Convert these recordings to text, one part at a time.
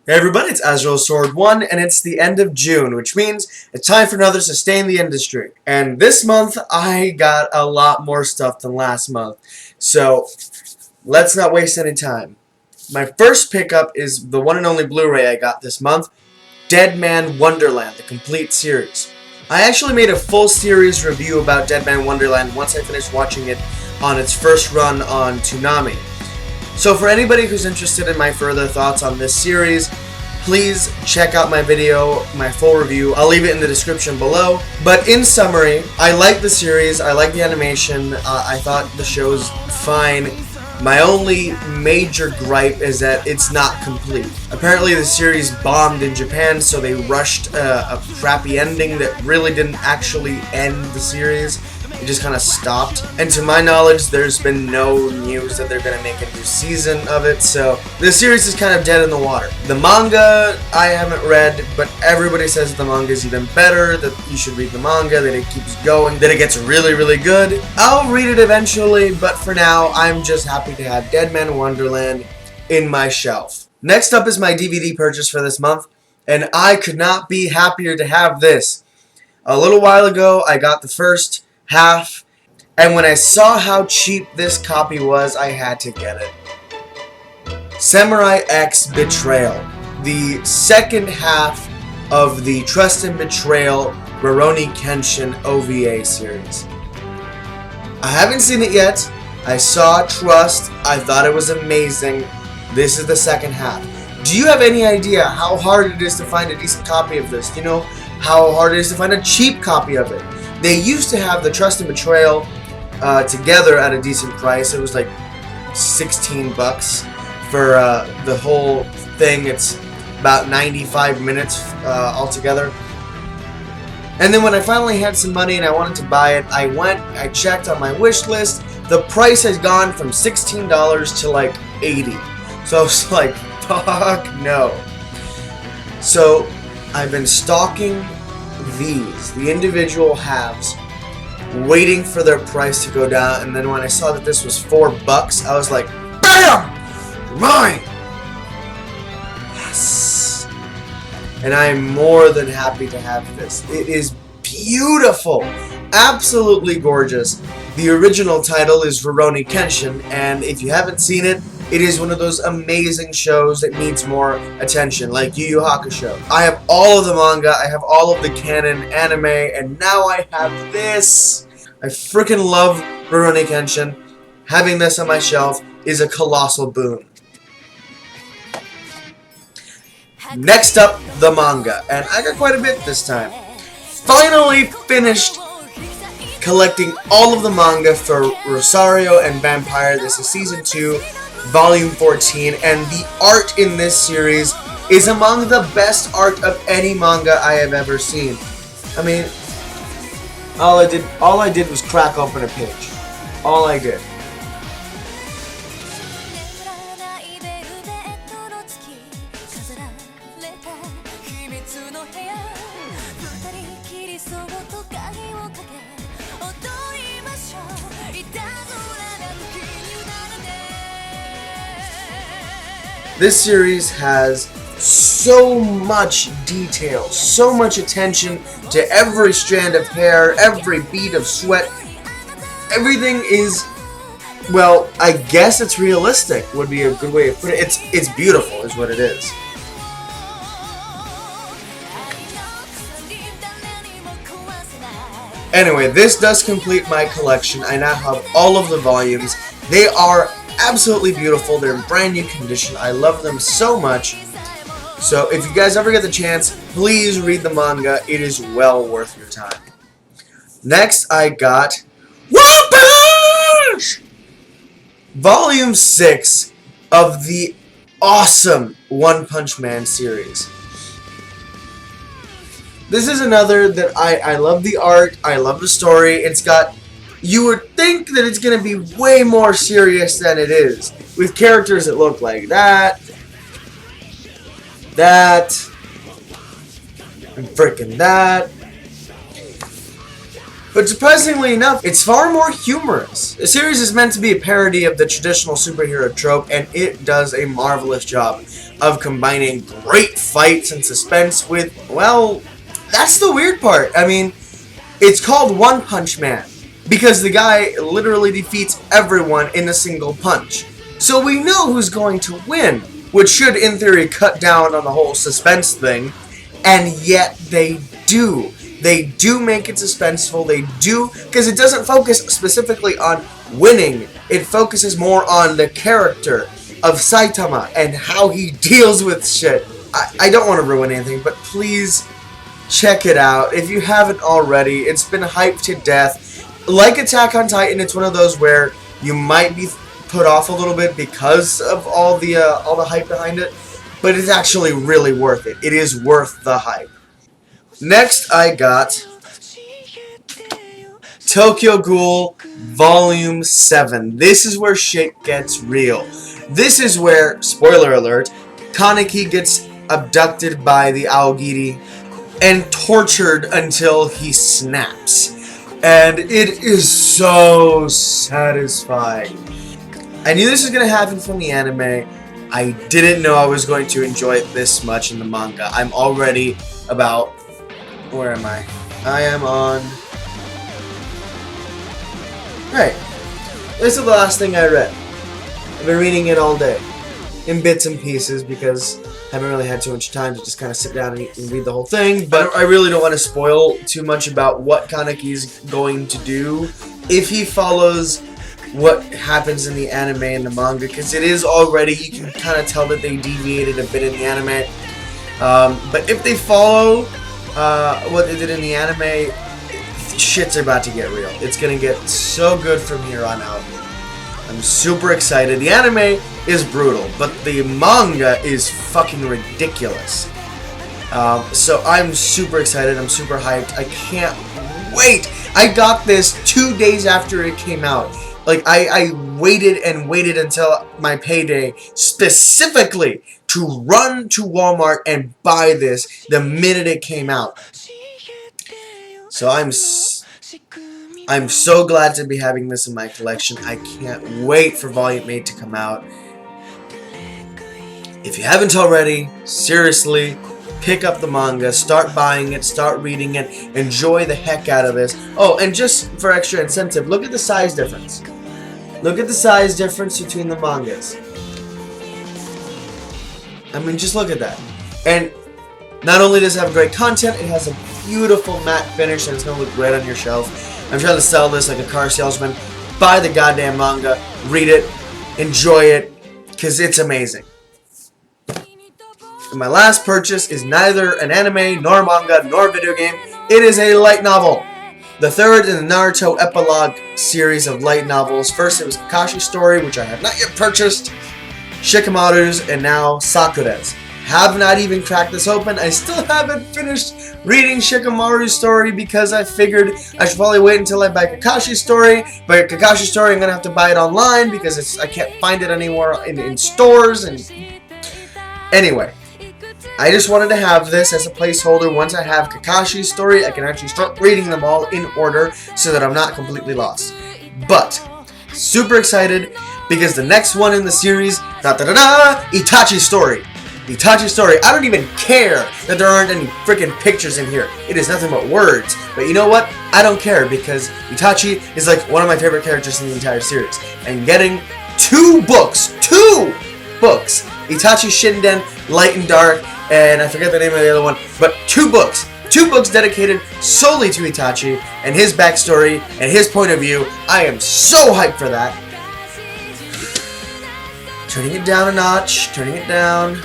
Hey everybody, it's Azrael Sword 1, and it's the end of June, which means it's time for another Sustain the Industry. And this month, I got a lot more stuff than last month. So, let's not waste any time. My first pickup is the one and only Blu-ray I got this month, Dead Man Wonderland, the complete series. I actually made a full series review about Dead Man Wonderland once I finished watching it on its first run on Toonami. So for anybody who's interested in my further thoughts on this series, please check out my video, my full review. I'll leave it in the description below. But in summary, I like the series, I like the animation, I thought the show's fine. My only major gripe is that it's not complete. Apparently the series bombed in Japan, so they rushed a crappy ending that really didn't actually end the series. It just kind of stopped. And to my knowledge, there's been no news that they're going to make a new season of it, so the series is kind of dead in the water. The manga, I haven't read, but everybody says the manga is even better, that you should read the manga, that it keeps going, that it gets really, really good. I'll read it eventually, but for now, I'm just happy to have Dead Man Wonderland in my shelf. Next up is my DVD purchase for this month, and I could not be happier to have this. A little while ago, I got the first half, and when I saw how cheap this copy was, I had to get it. Samurai X Betrayal, the second half of the Trust and Betrayal Rurouni Kenshin OVA series. I haven't seen it yet. I saw Trust, I thought it was amazing. This is the second half. Do you have any idea how hard it is to find a decent copy of this? Do you know how hard it is to find a cheap copy of it? They used to have the Trust and Betrayal together at a decent price. It was like $16 for the whole thing. It's about 95 minutes altogether. And then when I finally had some money and I wanted to buy it, I checked on my wish list. The price has gone from $16 to like $80. So I was like, fuck no. So I've been stalking the individual halves, waiting for their price to go down, and then when I saw that this was $4, I was like, BAM! Mine! Yes! And I am more than happy to have this. It is beautiful! Absolutely gorgeous. The original title is Rurouni Kenshin, and if you haven't seen it, it is one of those amazing shows that needs more attention, like Yu Yu Hakusho. I have all of the manga, I have all of the canon anime, and now I have this! I freaking love Rurouni Kenshin. Having this on my shelf is a colossal boon. Next up, the manga, and I got quite a bit this time. Finally finished collecting all of the manga for Rosario and Vampire. This is Season 2. Volume 14, and the art in this series is among the best art of any manga I have ever seen. I mean, all I did was crack open a page. All I did. This series has so much detail, so much attention to every strand of hair, every bead of sweat. Everything is, well, I guess it's realistic would be a good way of putting it. It's beautiful is what it is. Anyway, this does complete my collection. I now have all of the volumes. They are absolutely beautiful. They're in brand new condition. I love them so much. So if you guys ever get the chance, please read the manga. It is well worth your time. Next, I got One Punch! Volume 6 of the awesome One Punch Man series. This is another that I love the art. I love the story. It's got... You would think that it's going to be way more serious than it is, with characters that look like that, and frickin' that. But surprisingly enough, it's far more humorous. The series is meant to be a parody of the traditional superhero trope, and it does a marvelous job. of combining great fights and suspense with, well, that's the weird part. I mean, it's called One Punch Man because the guy literally defeats everyone in a single punch. So we know who's going to win, which should, in theory, cut down on the whole suspense thing, and yet they do. They do make it suspenseful, they do, because it doesn't focus specifically on winning, it focuses more on the character of Saitama and how he deals with shit. I don't want to ruin anything, but please check it out. If you haven't already, it's been hyped to death. Like Attack on Titan, it's one of those where you might be put off a little bit because of all the hype behind it, but it's actually really worth it. It is worth the hype. Next, I got Tokyo Ghoul Volume 7. This is where shit gets real. This is where, spoiler alert, Kaneki gets abducted by the Aogiri and tortured until he snaps. And it is so satisfying. I knew this was going to happen from the anime. I didn't know I was going to enjoy it this much in the manga. I'm already about... Where am I? I am on... Right. This is the last thing I read. I've been reading it all day. In bits and pieces because I haven't really had too much time to just kind of sit down and read the whole thing. But I really don't want to spoil too much about what Kaneki's going to do if he follows what happens in the anime and the manga. Because it is already, you can kind of tell that they deviated a bit in the anime. But if they follow... what they did in the anime, shit's about to get real. It's gonna get so good from here on out. I'm super excited. The anime is brutal, but the manga is fucking ridiculous. So I'm super excited. I'm super hyped. I can't wait. I got this 2 days after it came out. Like, I waited and waited until my payday specifically to run to Walmart and buy this the minute it came out. So I'm so glad to be having this in my collection. I can't wait for Volume 8 to come out. If you haven't already, seriously, pick up the manga, start buying it, start reading it, enjoy the heck out of this. Oh, and just for extra incentive, look at the size difference. Look at the size difference between the mangas. I mean, just look at that. And not only does it have great content, it has a beautiful matte finish and it's going to look great on your shelf. I'm trying to sell this like a car salesman. Buy the goddamn manga, read it, enjoy it, because it's amazing. And my last purchase is neither an anime, nor manga, nor video game. It is a light novel. The third in the Naruto epilogue series of light novels. First it was Kakashi's Story, which I have not yet purchased, Shikamaru's, and now Sakura's. Have not even cracked this open. I still haven't finished reading Shikamaru's story because I figured I should probably wait until I buy Kakashi's Story. But Kakashi's Story, I'm going to have to buy it online because I can't find it anywhere in stores. And anyway, I just wanted to have this as a placeholder. Once I have Kakashi's Story, I can actually start reading them all in order so that I'm not completely lost. But, super excited because the next one in the series, Itachi's Story. Itachi's Story. I don't even care that there aren't any freaking pictures in here. It is nothing but words. But you know what? I don't care because Itachi is like one of my favorite characters in the entire series. And getting two books, Itachi Shinden, Light and Dark, and I forget the name of the other one, but two books dedicated solely to Itachi and his backstory and his point of view. I am so hyped for that. Turning it down a notch, turning it down.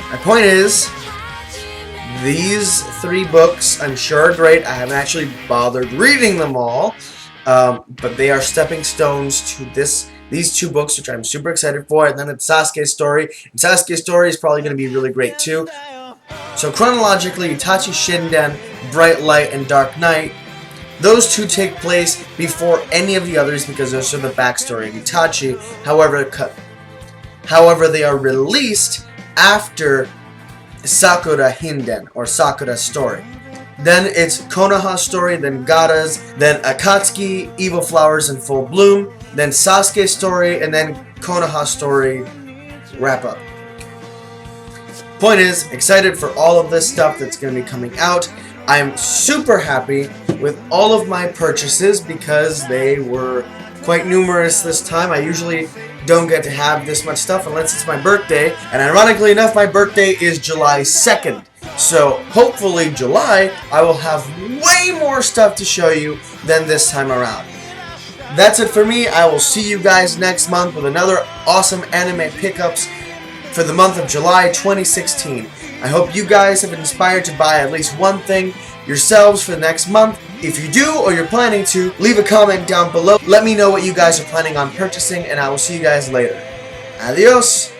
My point is, these three books I'm sure are great. I haven't actually bothered reading them all, but they are stepping stones to these two books, which I'm super excited for. And then it's Sasuke's Story. And Sasuke's Story is probably going to be really great too. So chronologically, Itachi Shinden, Bright Light, and Dark Knight, those two take place before any of the others because those are the backstory of Itachi. However, they are released after Sakura Hinden, or Sakura's Story. Then it's Konoha's Story, then Gaara's, then Akatsuki, Evil Flowers in Full Bloom, then Sasuke's Story, and then Konoha's Story wrap up. Point is, excited for all of this stuff that's going to be coming out. I'm super happy with all of my purchases because they were quite numerous this time. I usually don't get to have this much stuff unless it's my birthday, and ironically enough, my birthday is July 2nd. So hopefully July, I will have way more stuff to show you than this time around. That's it for me. I will see you guys next month with another awesome anime pickups for the month of July 2016. I hope you guys have been inspired to buy at least one thing yourselves for the next month. If you do or you're planning to, leave a comment down below. Let me know what you guys are planning on purchasing, and I will see you guys later. Adios!